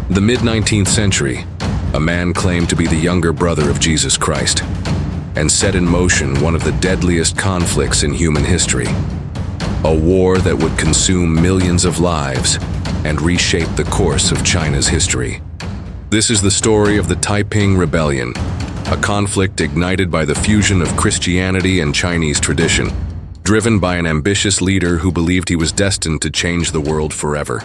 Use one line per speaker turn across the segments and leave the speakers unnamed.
The mid-19th century, a man claimed to be the younger brother of Jesus Christ and set in motion one of the deadliest conflicts in human history, a war that would consume millions of lives and reshape the course of China's history. This is the story of the Taiping Rebellion, a conflict ignited by the fusion of Christianity and Chinese tradition, driven by an ambitious leader who believed he was destined to change the world forever.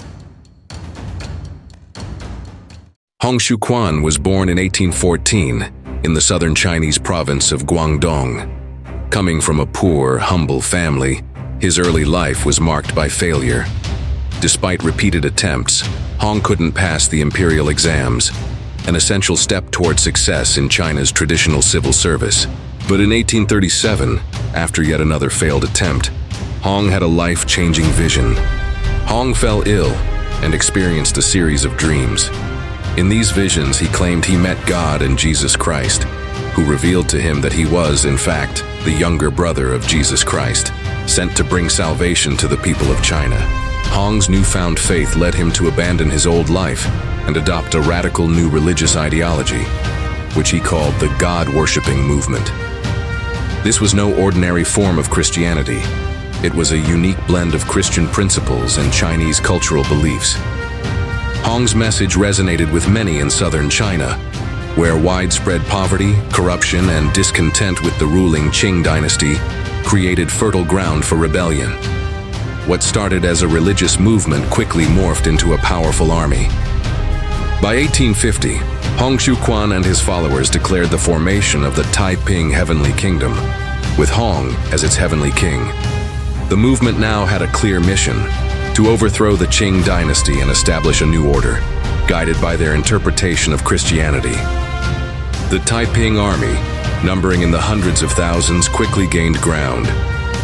Hong Xiuquan was born in 1814 in the southern Chinese province of Guangdong. Coming from a poor, humble family, his early life was marked by failure. Despite repeated attempts, Hong couldn't pass the imperial exams, an essential step toward success in China's traditional civil service. But in 1837, after yet another failed attempt, Hong had a life-changing vision. Hong fell ill and experienced a series of dreams. In these visions, he claimed he met God and Jesus Christ, who revealed to him that he was, in fact, the younger brother of Jesus Christ, sent to bring salvation to the people of China. Hong's newfound faith led him to abandon his old life and adopt a radical new religious ideology, which he called the God-worshipping movement. This was no ordinary form of Christianity. It was a unique blend of Christian principles and Chinese cultural beliefs. Hong's message resonated with many in southern China, where widespread poverty, corruption, and discontent with the ruling Qing dynasty created fertile ground for rebellion. What started as a religious movement quickly morphed into a powerful army. By 1850, Hong Xiuquan and his followers declared the formation of the Taiping Heavenly Kingdom, with Hong as its heavenly king. The movement now had a clear mission: to overthrow the Qing dynasty and establish a new order, guided by their interpretation of Christianity. The Taiping army, numbering in the hundreds of thousands, quickly gained ground,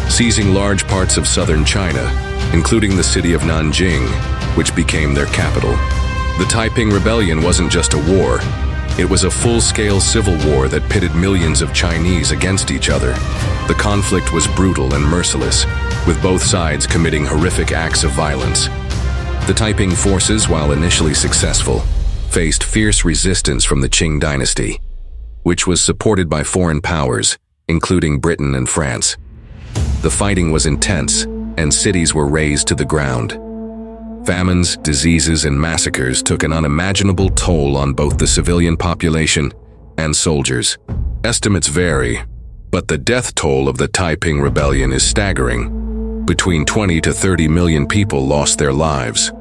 seizing large parts of southern China, including the city of Nanjing, which became their capital. The Taiping Rebellion wasn't just a war. It was a full-scale civil war that pitted millions of Chinese against each other. The conflict was brutal and merciless, with both sides committing horrific acts of violence. The Taiping forces, while initially successful, faced fierce resistance from the Qing dynasty, which was supported by foreign powers, including Britain and France. The fighting was intense, and cities were razed to the ground. Famines, diseases, and massacres took an unimaginable toll on both the civilian population and soldiers. Estimates vary, but the death toll of the Taiping Rebellion is staggering. Between 20 to 30 million people lost their lives.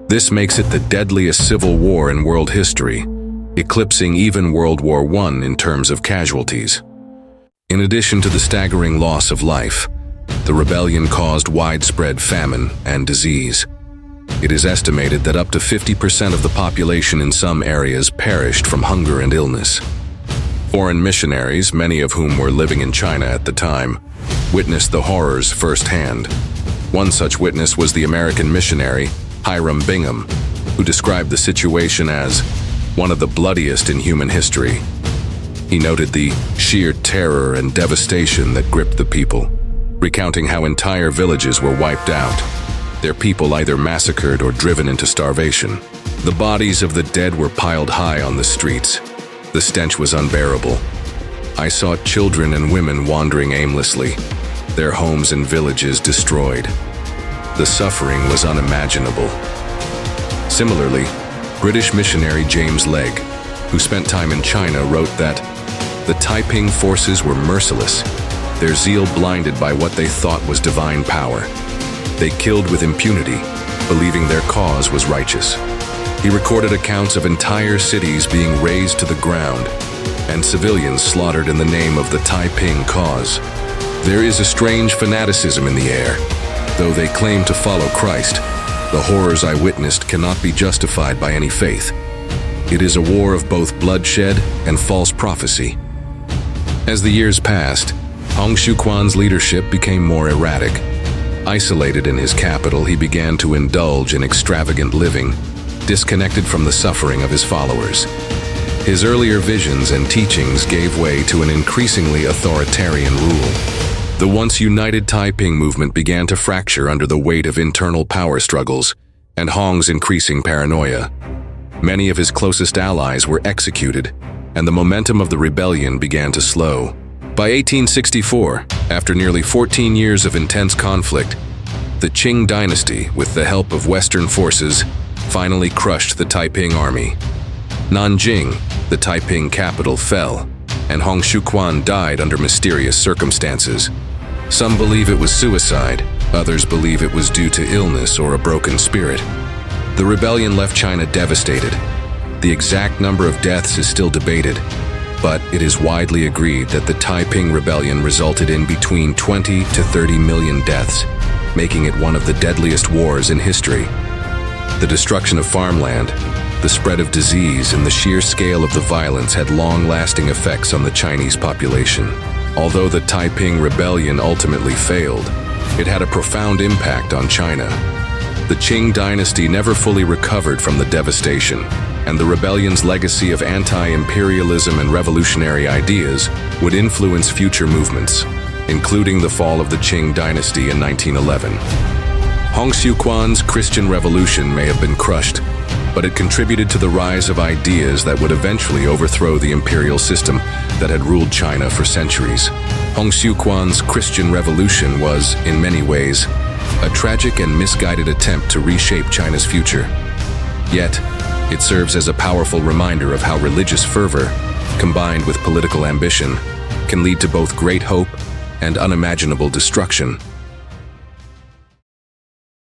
This makes it the deadliest civil war in world history, eclipsing even World War I in terms of casualties. In addition to the staggering loss of life, the rebellion caused widespread famine and disease. It is estimated that up to 50% of the population in some areas perished from hunger and illness. Foreign missionaries, many of whom were living in China at the time, witnessed the horrors firsthand. One such witness was the American missionary Hiram Bingham, who described the situation as one of the bloodiest in human history. He noted the sheer terror and devastation that gripped the people, recounting how entire villages were wiped out, their people either massacred or driven into starvation. The bodies of the dead were piled high on the streets. The stench was unbearable. I saw children and women wandering aimlessly, their homes and villages destroyed. The suffering was unimaginable. Similarly, British missionary James Legge, who spent time in China, wrote that the Taiping forces were merciless, their zeal blinded by what they thought was divine power. They killed with impunity, believing their cause was righteous. He recorded accounts of entire cities being razed to the ground and civilians slaughtered in the name of the Taiping cause. There is a strange fanaticism in the air. Though they claim to follow Christ, the horrors I witnessed cannot be justified by any faith. It is a war of both bloodshed and false prophecy. As the years passed, Hong Xiuquan's leadership became more erratic. Isolated in his capital, he began to indulge in extravagant living, disconnected from the suffering of his followers. His earlier visions and teachings gave way to an increasingly authoritarian rule. The once united Taiping movement began to fracture under the weight of internal power struggles and Hong's increasing paranoia. Many of his closest allies were executed, and the momentum of the rebellion began to slow. By 1864, after nearly 14 years of intense conflict, the Qing dynasty, with the help of Western forces, finally crushed the Taiping army. Nanjing, the Taiping capital, fell, and Hong Xiuquan died under mysterious circumstances. Some believe it was suicide, others believe it was due to illness or a broken spirit. The rebellion left China devastated. The exact number of deaths is still debated, but it is widely agreed that the Taiping Rebellion resulted in between 20 to 30 million deaths, making it one of the deadliest wars in history. The destruction of farmland, the spread of disease, and the sheer scale of the violence had long-lasting effects on the Chinese population. Although the Taiping Rebellion ultimately failed, it had a profound impact on China. The Qing dynasty never fully recovered from the devastation, and the rebellion's legacy of anti-imperialism and revolutionary ideas would influence future movements, including the fall of the Qing dynasty in 1911. Hong Xiuquan's Christian revolution may have been crushed, but it contributed to the rise of ideas that would eventually overthrow the imperial system that had ruled China for centuries. Hong Xiuquan's Christian revolution was, in many ways, a tragic and misguided attempt to reshape China's future. Yet, it serves as a powerful reminder of how religious fervor, combined with political ambition, can lead to both great hope and unimaginable destruction.